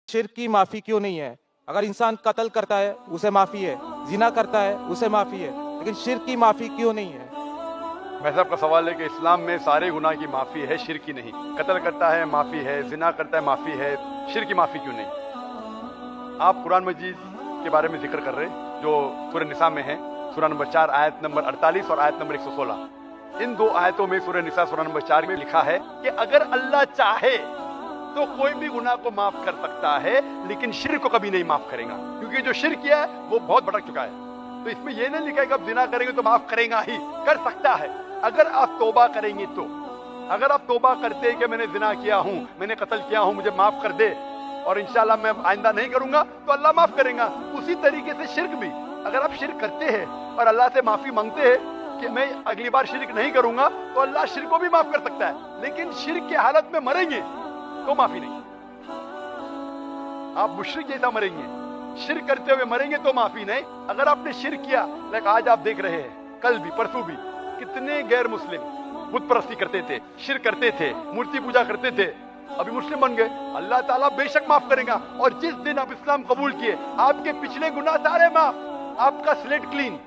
शिर्क की माफ़ी क्यों नहीं है? अगर इंसान कत्ल करता है उसे माफ़ी है, जिना करता है उसे माफ़ी है, लेकिन शिर्क की माफ़ी क्यों नहीं है? भाई साहब का सवाल है कि इस्लाम में सारे गुनाह की माफ़ी है, शिर्क की नहीं। कत्ल करता है माफ़ी है, जिना करता है माफ़ी है, शिर्क की माफ़ी क्यों नहीं? आप कुरान मजीद के बारे में जिक्र कर रहे हैं जो सूरह निसा में है, सूरह नंबर 4 आयत नंबर 48 और आयत नंबर 116। इन दो आयतों में सूरह निसा सूरह नंबर 4 में लिखा है कि अगर अल्लाह चाहे तो कोई भी गुनाह को माफ कर सकता है, लेकिन शिर्क को कभी नहीं माफ करेगा, क्योंकि जो शिर्क किया है वो बहुत भटक चुका है। तो इसमें ये नहीं लिखा है कि अब जिना करेंगे तो माफ करेगा ही, कर सकता है अगर आप तौबा करेंगे तो। अगर आप तौबा करते कि मैंने जिना किया हूं, मैंने कत्ल किया हूं, मुझे माफ कर दे और इंशाल्लाह मैं आइंदा नहीं करूंगा, तो अल्लाह माफ करेगा। उसी तरीके से शिर्क भी, अगर आप शिर्क करते हैं और अल्लाह से माफी मांगते हैं कि मैं अगली बार शिर्क नहीं करूंगा, तो अल्लाह शिर्क को भी माफ कर सकता है। लेकिन शिर्क की हालत में मरेंगे तो माफी नहीं। आप मुशरिक जैसा मरेंगे, शिर्क करते हुए मरेंगे तो माफी नहीं। अगर आपने शिर्क किया, लाइक आज आप देख रहे हैं, कल भी परसों भी कितने गैर मुस्लिम बुत परस्ती करते थे, शिर्क करते थे, मूर्ति पूजा करते थे, अभी मुस्लिम बन गए, अल्लाह ताला बेशक माफ करेगा। और जिस दिन आप इस्लाम कबूल किए, आपके पिछले गुनाह सारे माफ, आपका स्लेट क्लीन।